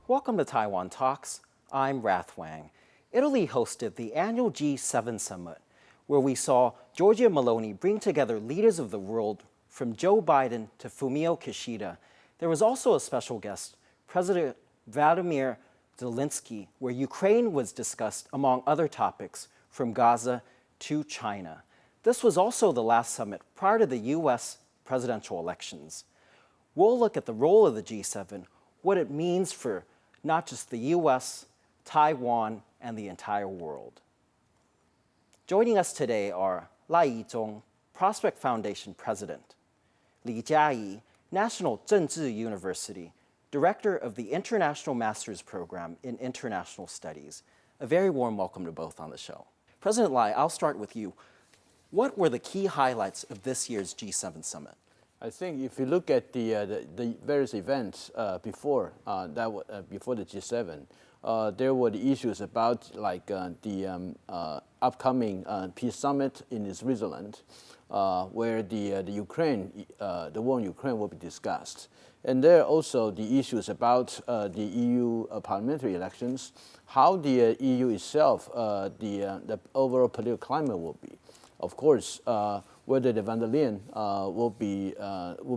Welcome to Taiwan Talks. I'm Rath Wang. Italy hosted the annual G7 summit, where we saw Giorgia Meloni bring together leaders of the world from Joe Biden to Fumio Kishida. There was also a special guest, President Volodymyr Zelenskyy, where Ukraine was discussed among other topics from Gaza to China. This was also the last summit prior to the U.S. presidential elections. We'll look at the role of the G7, what it means for not just the U.S., Taiwan, and the entire world. Joining us today are Lai I-chung, Prospect Foundation President, Chia-yi, National Zhengzhi University, Director of the International Master's Program in International Studies. A very warm welcome to both on the show. President Lai, I'll start with you. What were the key highlights of this year's G7 summit? I think if you look at the various events before the G7, there were the issues about like the upcoming peace summit in Switzerland, where the war in Ukraine will be discussed, and there are also the issues about the EU parliamentary elections, how the EU itself, the overall political climate will be. Of course, whether the von der Leyen will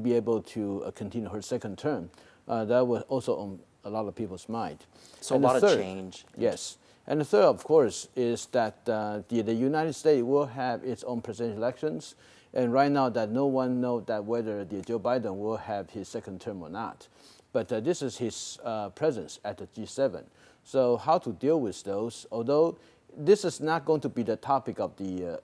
be able to continue her second term, that was also on a lot of people's mind. So and a lot of change. Yes. And the third, of course, is that the United States will have its own presidential elections. And right now that no one knows that whether Joe Biden will have his second term or not. But this is his presence at the G7. So how to deal with those, although this is not going to be the topic of the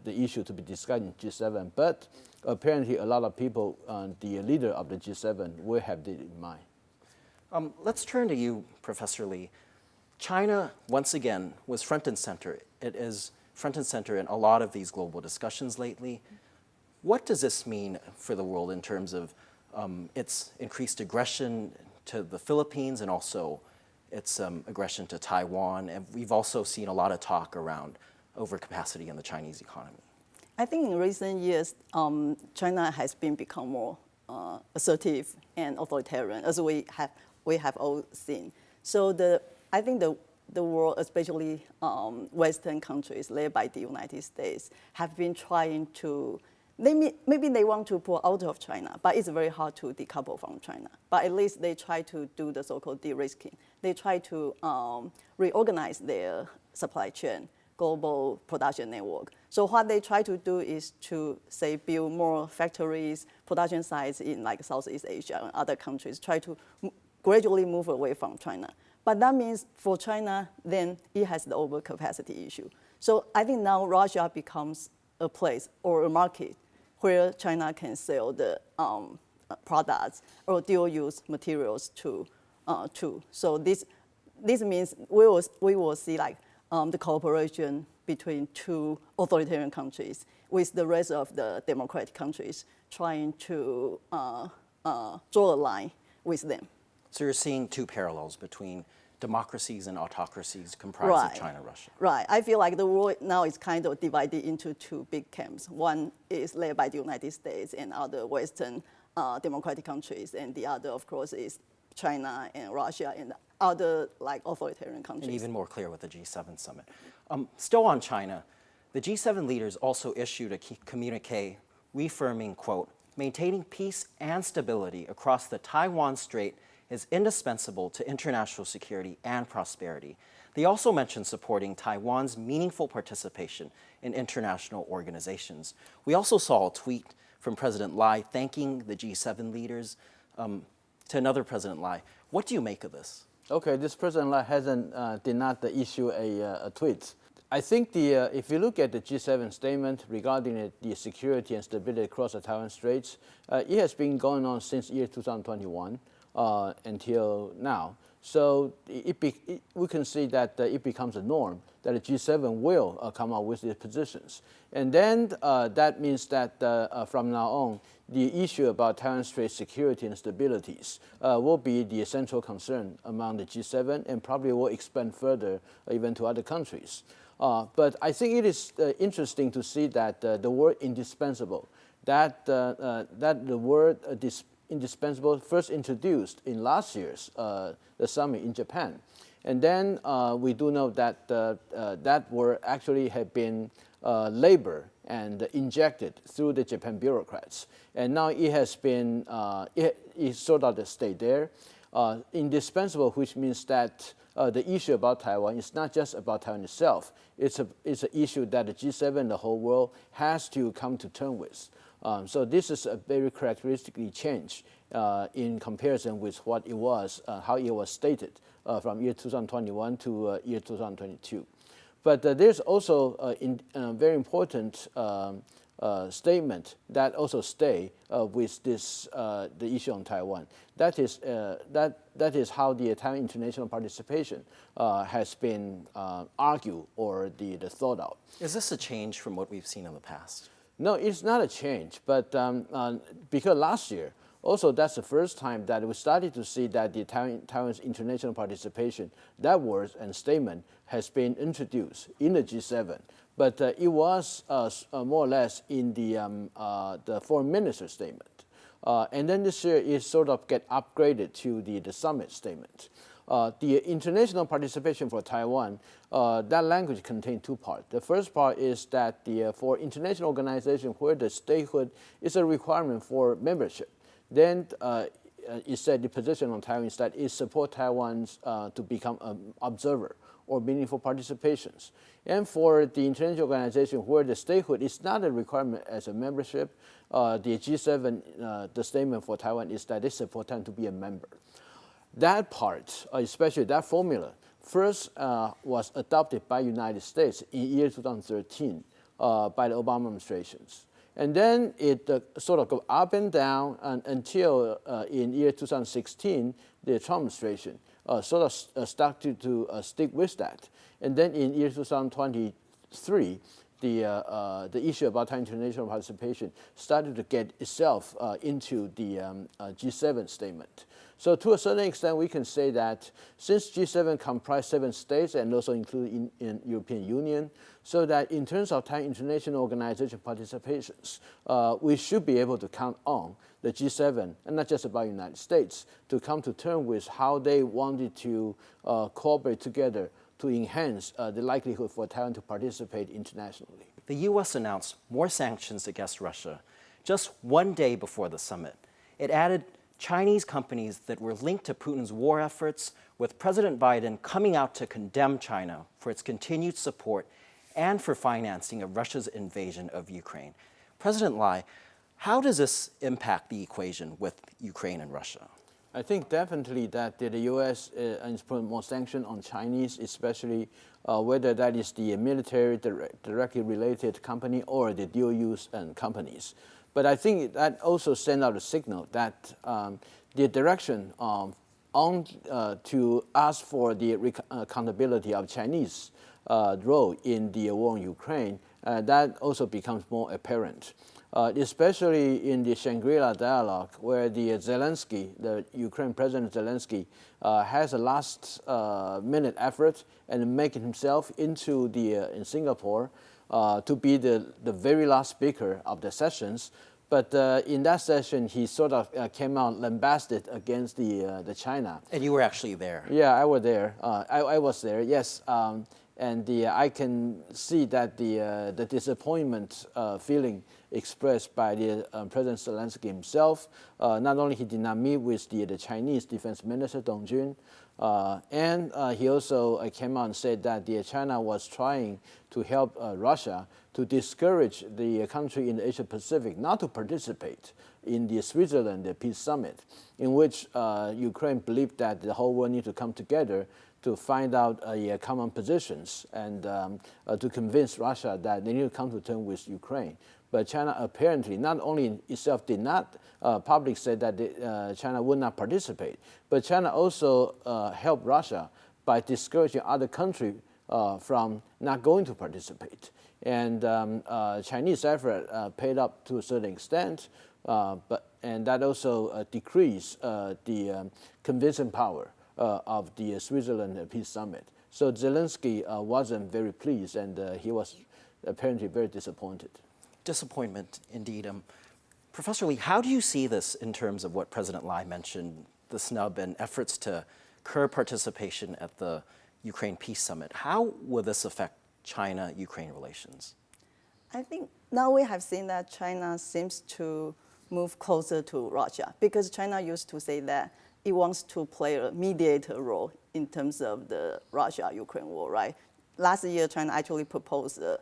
issue to be discussed in G7, but apparently a lot of people, the leader of the G7, will have this in mind. Let's turn to you, Professor Lee. China, once again, was front and center. It is front and center in a lot of these global discussions lately. What does this mean for the world in terms of its increased aggression to the Philippines and also its aggression to Taiwan? And we've also seen a lot of talk around overcapacity in the Chinese economy. I think in recent years, China has become more assertive and authoritarian, as we have all seen. So I think the world, especially Western countries led by the United States, have been trying to, maybe they want to pull out of China, but it's very hard to decouple from China. But at least they try to do the so-called de-risking. They try to reorganize their supply chain, global production network. So what they try to do is to, say, build more factories, production sites in like Southeast Asia and other countries, try to gradually move away from China. But that means for China, then it has the overcapacity issue. So I think now Russia becomes a place or a market where China can sell the products or dual-use materials to. So this means we will see like the cooperation between two authoritarian countries with the rest of the democratic countries trying to draw a line with them. So you're seeing two parallels between democracies and autocracies comprised of China and Russia. Right. I feel like the world now is kind of divided into two big camps. One is led by the United States and other Western democratic countries, and the other, of course, is China and Russia and other like authoritarian countries. And even more clear with the G7 summit. Still on China, the G7 leaders also issued a communique reaffirming, quote, maintaining peace and stability across the Taiwan Strait is indispensable to international security and prosperity. They also mentioned supporting Taiwan's meaningful participation in international organizations. We also saw a tweet from President Lai thanking the G7 leaders. To another President Lai, what do you make of this? Okay, this President Lai did not issue a tweet. I think if you look at the G7 statement regarding the security and stability across the Taiwan Straits, it has been going on since year 2021 until now. So we can see that it becomes a norm that the G7 will come out with these positions. And then that means that from now on, the issue about Taiwan Strait security and stabilities will be the central concern among the G7 and probably will expand further even to other countries. But I think it is interesting to see that the word indispensable, that the word indispensable, first introduced in last year's the summit in Japan. And then we do know that that were actually have been labored and injected through the Japan bureaucrats. And now it has been, it sort of stayed there. Indispensable, which means that the issue about Taiwan is not just about Taiwan itself. It's an issue that the G7, the whole world, has to come to terms with. So this is a very characteristically change in comparison with what it was, how it was stated from year 2021 to year 2022. But there's also a very important statement that also stay with this the issue on Taiwan. That is how the Taiwan international participation has been argued or the thought out. Is this a change from what we've seen in the past? No, it's not a change, but because last year, also that's the first time that we started to see that the Taiwan's international participation, that word and statement has been introduced in the G7. But it was more or less in the foreign minister statement. And then this year it sort of get upgraded to the summit statement. The international participation for Taiwan, that language contains two parts. The first part is that for international organization where the statehood is a requirement for membership, then it said the position on Taiwan is that it supports Taiwan's to become an observer or meaningful participations. And for the international organization where the statehood is not a requirement as a membership, the G7, the statement for Taiwan is that they support Taiwan to be a member. That part, especially that formula, first was adopted by United States in year 2013 by the Obama administrations. And then it sort of go up and down until in year 2016, the Trump administration sort of stuck to stick with that. And then in year 2023, the issue about international participation started to get itself into the G7 statement. So to a certain extent, we can say that since G7 comprised 7 states and also include in European Union, so that in terms of Thai international organization participations, we should be able to count on the G7, and not just about United States, to come to terms with how they wanted to cooperate together to enhance the likelihood for Taiwan to participate internationally. The U.S. announced more sanctions against Russia just one day before the summit. It added Chinese companies that were linked to Putin's war efforts, with President Biden coming out to condemn China for its continued support and for financing of Russia's invasion of Ukraine. President Lai, how does this impact the equation with Ukraine and Russia? I think definitely that the U.S. is putting more sanction on Chinese, especially whether that is the military directly related company or the dual use companies. But I think that also sends out a signal that the direction to ask for the accountability of Chinese role in the war in Ukraine, that also becomes more apparent. Especially in the Shangri-La dialogue, where the Zelenskyy, the Ukraine President Zelenskyy, has a last-minute effort and making himself into in Singapore to be the very last speaker of the sessions. But in that session, he sort of came out lambasted against the China. And you were actually there. Yeah, I was there. I was there, yes. And I can see that the disappointment feeling expressed by the President Zelenskyy himself. Not only he did not meet with the Chinese Defense Minister Dong Jun, and he also came out and said that China was trying to help Russia to discourage the country in the Asia Pacific not to participate in the Switzerland Peace Summit, in which Ukraine believed that the whole world needs to come together to find out common positions and to convince Russia that they need to come to terms with Ukraine. But China apparently not only itself did not publicly say that China would not participate, but China also helped Russia by discouraging other countries from not going to participate. And Chinese effort paid up to a certain extent, and that also decreased the convincing power of the Switzerland Peace Summit. So Zelenskyy wasn't very pleased, and he was apparently very disappointed. Disappointment, indeed. Professor Lee, how do you see this in terms of what President Lai mentioned, the snub and efforts to curb participation at the Ukraine Peace Summit? How will this affect China-Ukraine relations? I think now we have seen that China seems to move closer to Russia, because China used to say that it wants to play a mediator role in terms of the Russia-Ukraine war, right? Last year, China actually proposed an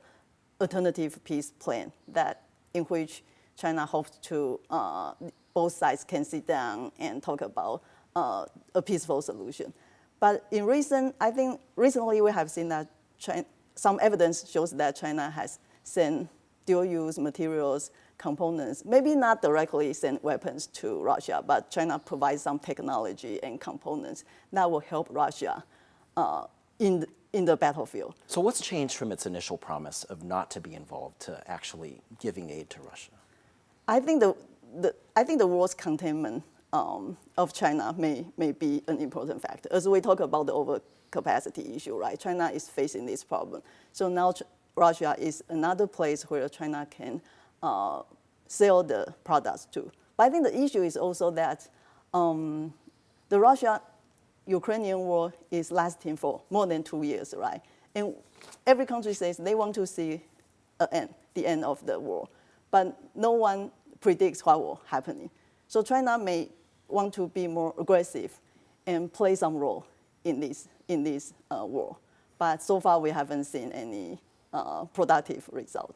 alternative peace plan in which China hopes to, both sides can sit down and talk about a peaceful solution. But I think recently we have seen that some evidence shows that China has sent dual-use materials, components, maybe not directly send weapons to Russia, but China provides some technology and components that will help Russia in the battlefield. So what's changed from its initial promise of not to be involved to actually giving aid to Russia? I think the war's containment of China may be an important factor. As we talk about the overcapacity issue, right? China is facing this problem. So now Russia is another place where China can sell the products to. But I think the issue is also that the Russia-Ukrainian war is lasting for more than 2 years, right? And every country says they want to see the end of the war, but no one predicts what will happen. So China may want to be more aggressive and play some role in this war. But so far we haven't seen any productive result.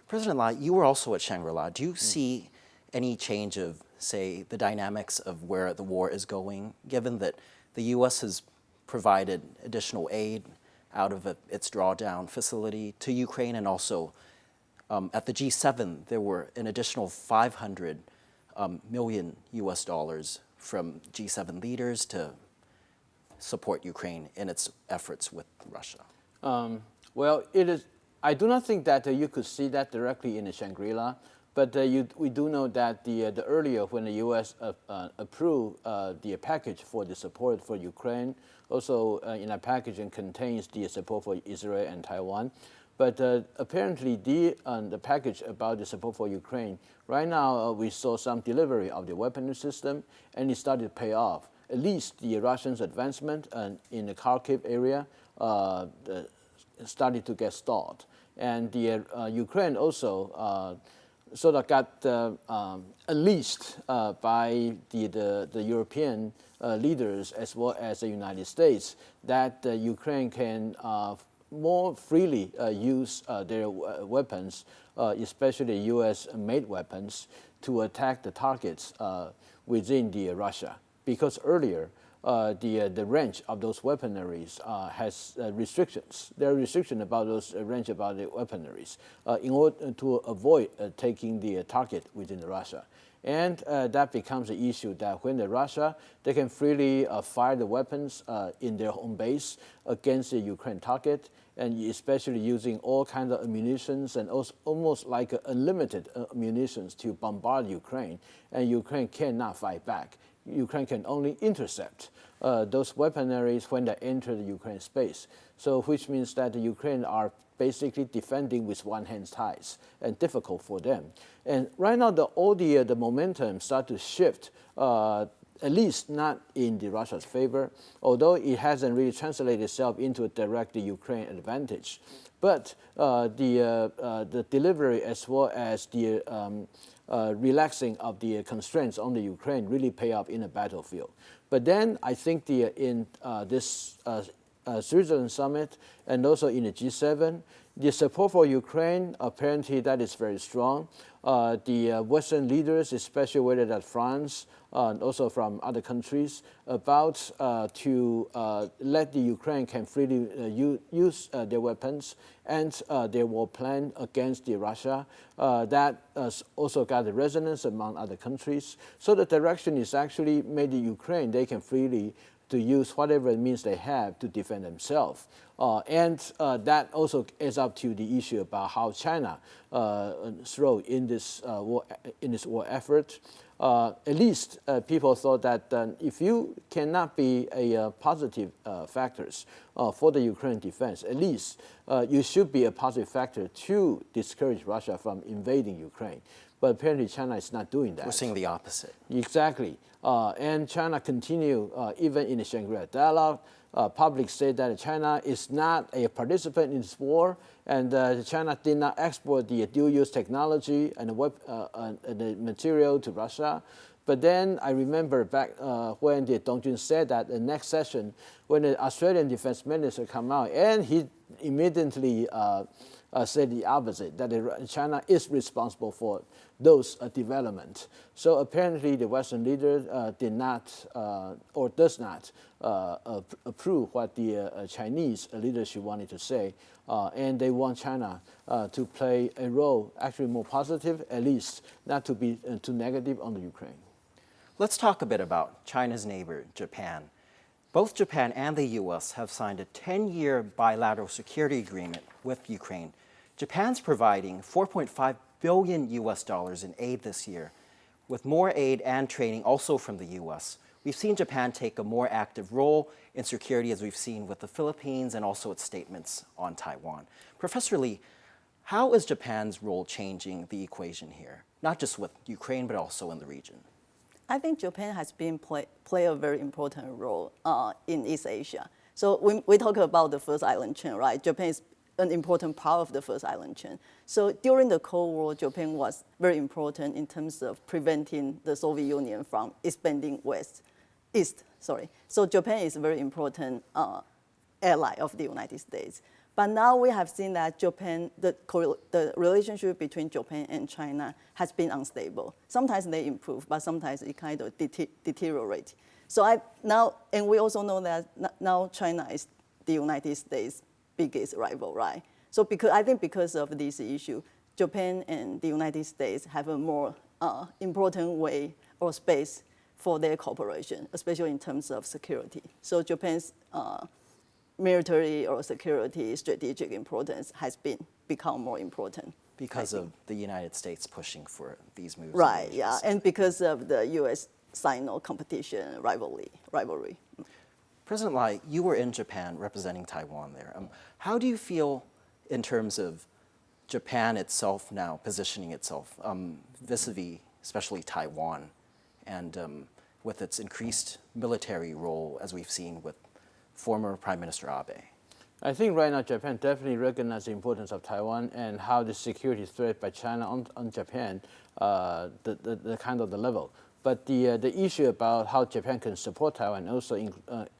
President Lai, you were also at Shangri-La. Do you see any change of, say, the dynamics of where the war is going, given that the U.S. has provided additional aid out of its drawdown facility to Ukraine, and also at the G7, there were an additional $500 million US dollars from G7 leaders to support Ukraine in its efforts with Russia? Well, I do not think that you could see that directly in the Shangri-La, but we do know that the earlier when the U.S. approved the package for the support for Ukraine, also in that package contains the support for Israel and Taiwan. But apparently the package about the support for Ukraine, right now we saw some delivery of the weaponry system, and it started to pay off. At least the Russians' advancement in the Kharkiv area started to get stalled. And the Ukraine also sort of got unleashed by the European leaders as well as the United States, that Ukraine can more freely use their weapons, especially U.S.-made weapons, to attack the targets within Russia. Because earlier, the range of those weaponaries has restrictions. There are restrictions about those range about the weaponaries in order to avoid taking the target within Russia. And that becomes an issue that when Russia, they can freely fire the weapons in their home base against the Ukraine target, and especially using all kinds of munitions and also almost like unlimited munitions to bombard Ukraine, and Ukraine cannot fight back. Ukraine can only intercept those weaponaries when they enter the Ukraine space. So which means that the Ukraine are basically defending with one hand tied and difficult for them. And right now, all the momentum start to shift, at least not in the Russia's favor, although it hasn't really translated itself into a direct Ukraine advantage. But the delivery as well as the relaxing of the constraints on the Ukraine really pay off in a battlefield. But then I think in this Switzerland summit and also in the G7, the support for Ukraine, apparently that is very strong. The Western leaders, especially whether that's France and also from other countries, about to let the Ukraine can freely use their weapons and their war plan against Russia. That also got the resonance among other countries. So the direction is actually made the Ukraine, they can freely to use whatever means they have to defend themselves. And that also is up to the issue about how China role in this war effort. At least people thought that if you cannot be a positive factors for the Ukraine defense, at least you should be a positive factor to discourage Russia from invading Ukraine. but apparently China is not doing that. We're seeing the opposite. Exactly. And China continue, even in the Shangri-La dialogue, public say that China is not a participant in this war, and China did not export the dual-use technology and the material to Russia. But then I remember back when the Dongjun said that the next session, when the Australian defense minister come out, and he immediately said the opposite, that China is responsible for those developments. So apparently the Western leader did not or does not approve what the Chinese leadership wanted to say, and they want China to play a role, actually more positive, at least not to be too negative on the Ukraine. Let's talk a bit about China's neighbor, Japan. Both Japan and the U.S. have signed a 10-year bilateral security agreement with Ukraine. Japan's providing $4.5 billion in aid this year, with more aid and training also from the U.S. We've seen Japan take a more active role in security, as we've seen with the Philippines and also its statements on Taiwan. Professor Lee, how is Japan's role changing the equation here, not just with Ukraine, but also in the region? I think Japan has been play a very important role in East Asia. So when we talk about the first island chain, right? Japan is an important part of the first island chain. So during the Cold War, Japan was very important in terms of preventing the Soviet Union from expanding east. So Japan is a very important ally of the United States. But now we have seen that Japan, the relationship between Japan and China has been unstable. Sometimes they improve, but sometimes it kind of deteriorate. So and we also know that now China is the United States' biggest rival, right? So I think because of this issue, Japan and the United States have a more important way or space for their cooperation, especially in terms of security. So Japan's military or security strategic importance has become more important. Because of the United States pushing for these moves. Right, yeah, and because of the U.S.-Sino competition rivalry. President Lai, you were in Japan representing Taiwan there. How do you feel in terms of Japan itself now positioning itself vis-a-vis, especially Taiwan, and with its increased military role, as we've seen with former Prime Minister Abe? I think right now Japan definitely recognizes the importance of Taiwan and how the security threat by China on Japan, the kind of the level. But the issue about how Japan can support Taiwan, also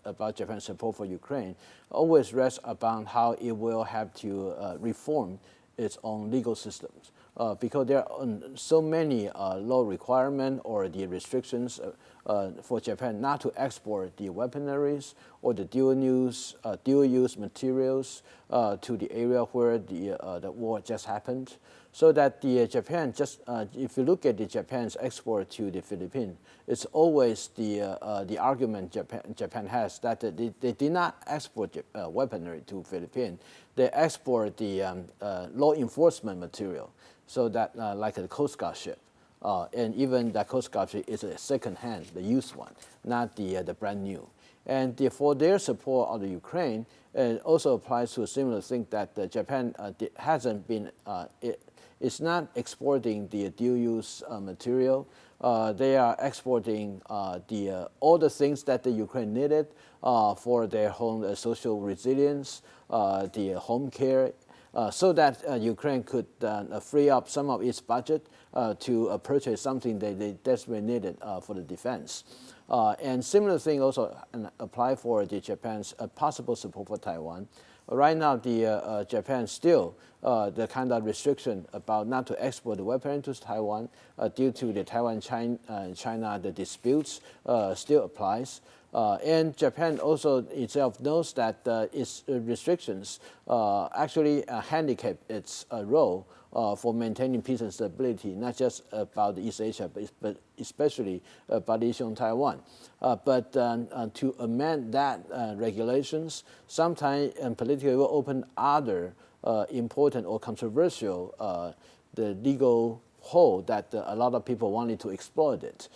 about Japan's support for Ukraine, always rests upon how it will have to reform its own legal systems. Because there are so many law requirements or the restrictions for Japan not to export the weaponaries or the dual-use materials to the area where the war just happened. So that the Japan if you look at the Japan's export to the Philippines, it's always the argument Japan has that they did not export weaponry to Philippines. They export the law enforcement material. So that like a Coast Guard ship, and even that Coast Guard ship is a second-hand, the used one, not the brand new. And for their support of the Ukraine, it also applies to a similar thing that Japan hasn't been. It's not exporting the dual-use material. They are exporting all the things that the Ukraine needed for their home social resilience, the home care. So that Ukraine could free up some of its budget to purchase something that they desperately needed for the defense. And similar thing also apply for the Japan's possible support for Taiwan. Right now, the Japan still the kind of restriction about not to export the weapons to Taiwan due to the Taiwan-China the disputes still applies. And Japan also itself knows that its restrictions actually handicap its role for maintaining peace and stability, not just about East Asia, but especially about the issue on Taiwan. But to amend that regulations, sometimes politically will open other important or controversial the legal hole that a lot of people wanted to exploit it,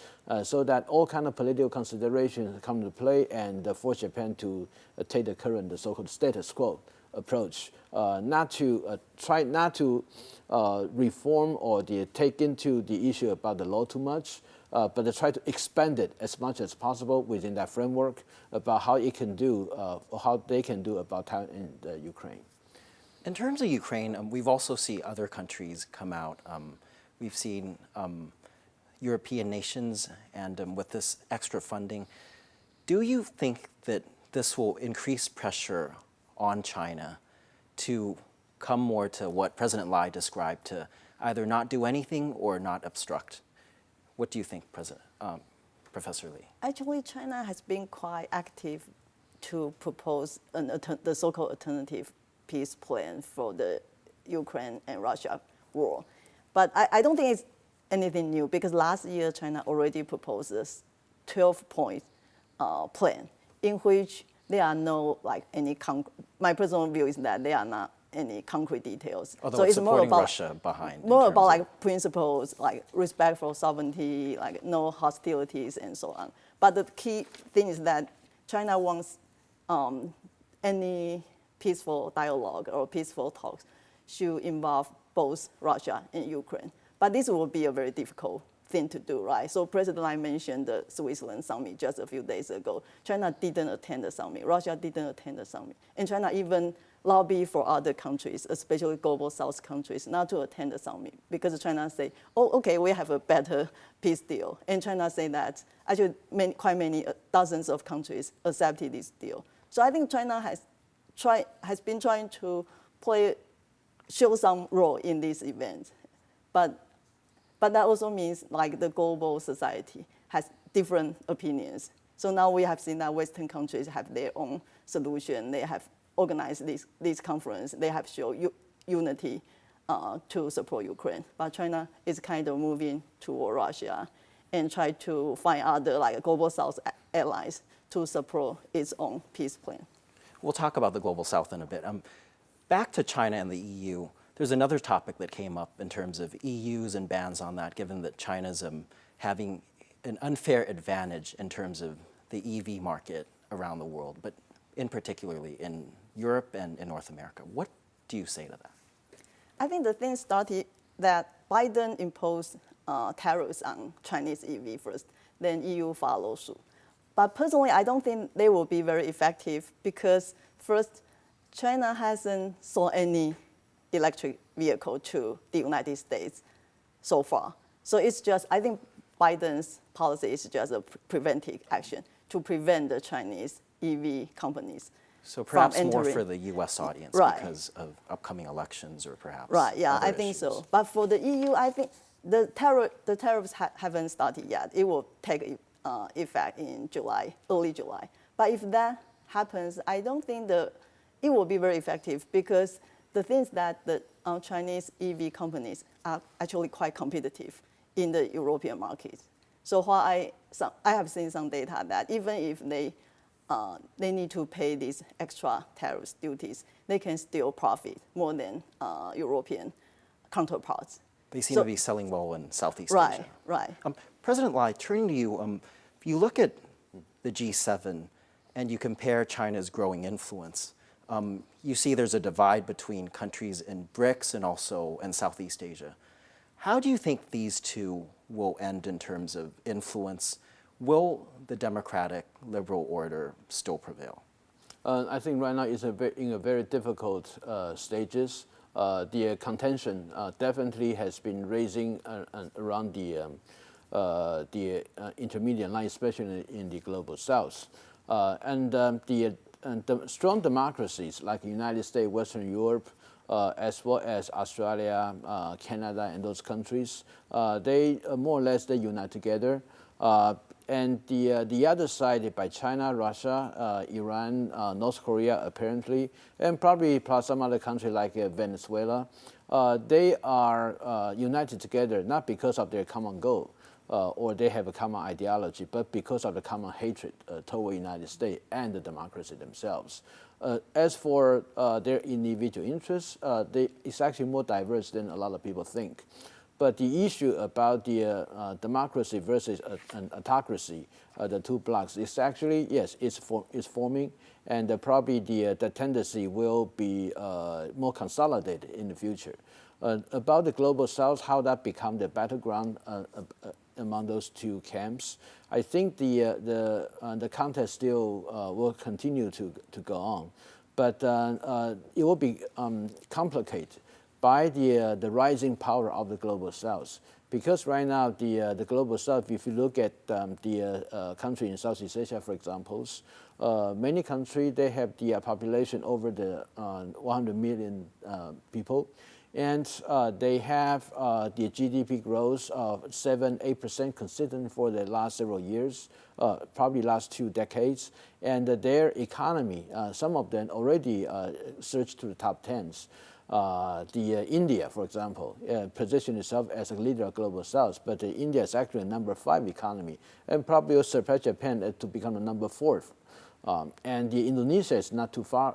so that all kind of political considerations come into play and force Japan to take the current so-called status quo approach, not to try not to reform or take into the issue about the law too much, but to try to expand it as much as possible within that framework about how it can do, how they can do about Taiwan and Ukraine. In terms of Ukraine, we've also seen other countries come out. We've seen European nations, and with this extra funding, do you think that this will increase pressure on China to come more to what President Lai described, to either not do anything or not obstruct? What do you think, Professor Lee? Actually, China has been quite active to propose the so-called alternative peace plan for the Ukraine and Russia war. But I don't think it's anything new, because last year China already proposed this 12-point plan in which there are no any my personal view is that there are not any concrete details. Although so it's more supporting about Russia behind. more about principles like respect for sovereignty, like no hostilities and so on. But the key thing is that China wants any peaceful dialogue or peaceful talks should involve both Russia and Ukraine. But this will be a very difficult thing to do, right? So President Lai mentioned the Switzerland summit just a few days ago. China didn't attend the summit. Russia didn't attend the summit. And China even lobbied for other countries, especially global South countries, not to attend the summit, because China say, oh, okay, we have a better peace deal. And China say that actually quite many dozens of countries accepted this deal. So I think China has been trying to show some role in this event. But that also means like the global society has different opinions. So now we have seen that Western countries have their own solution. They have organized this conference. They have shown unity to support Ukraine. But China is kind of moving toward Russia and try to find other global South allies to support its own peace plan. We'll talk about the global South in a bit. Back to China and the EU. There's another topic that came up in terms of EUs and bans on that, given that China's having an unfair advantage in terms of the EV market around the world, but in particularly in Europe and in North America. What do you say to that? I think the thing started that Biden imposed tariffs on Chinese EV first, then EU followed suit. But personally, I don't think they will be very effective because first, China hasn't sold any electric vehicle to the United States so far. So it's just, I think Biden's policy is just a preventive action to prevent the Chinese EV companies. So perhaps from more entering. for the US audience, Right. because of upcoming elections or perhaps Right, yeah, other I think issues. so. But for the EU, I think the tariffs haven't started yet. It will take effect in July, early July. But if that happens, I don't think it will be very effective, because the things that the Chinese EV companies are actually quite competitive in the European market. So while I have seen some data that even if they need to pay these extra tariffs duties, they can still profit more than European counterparts. They seem to be selling well in Southeast Right, Asia. right. President Lai, turning to you, if you look at the G7 and you compare China's growing influence, you see there's a divide between countries in BRICS and also in Southeast Asia. How do you think these two will end in terms of influence? Will the democratic liberal order still prevail? I think right now it's in a very difficult stages. The contention definitely has been raising around the intermediate line, especially in the global South. And the strong democracies like the United States, Western Europe, as well as Australia, Canada, and those countries, they more or less they unite together. And the other side by China, Russia, Iran, North Korea apparently, and probably plus some other country like Venezuela, they are united together not because of their common goal or they have a common ideology, but because of the common hatred toward the United States and the democracy themselves. As for their individual interests, it's actually more diverse than a lot of people think. But the issue about the democracy versus an autocracy, the two blocks, is actually, yes, it's forming, and probably the tendency will be more consolidated in the future. About the Global South, how that become the battleground among those two camps, I think the contest still will continue to go on, but it will be complicated by the rising power of the Global South. Because right now, the Global South, if you look at the country in Southeast Asia, for example, many countries, they have the population over the 100 million people, and they have the GDP growth of 7-8% consistent for the last several years, probably last 2 decades, and their economy, some of them already surged to the top 10s. India, for example, positioned itself as a leader of Global South, but India is actually a number 5 economy, and probably will surpass Japan to become the number 4th. And Indonesia is not too far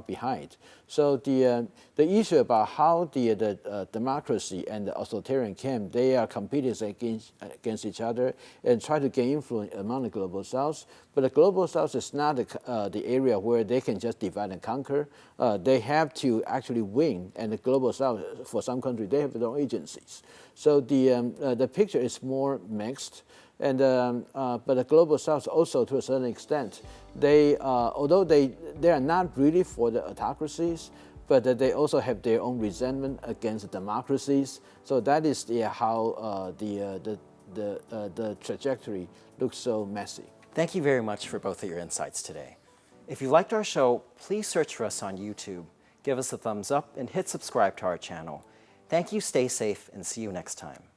behind. So the issue about how the democracy and the authoritarian camp, they are competing against each other and try to gain influence among the Global South. But the Global South is not the area where they can just divide and conquer. They have to actually win, and the Global South, for some countries, they have their own agencies. So the picture is more mixed. And but the Global South also, to a certain extent, they although they are not really for the autocracies, but they also have their own resentment against democracies. So that is how the trajectory looks so messy. Thank you very much for both of your insights today. If you liked our show, please search for us on YouTube, give us a thumbs up, and hit subscribe to our channel. Thank you, stay safe, and see you next time.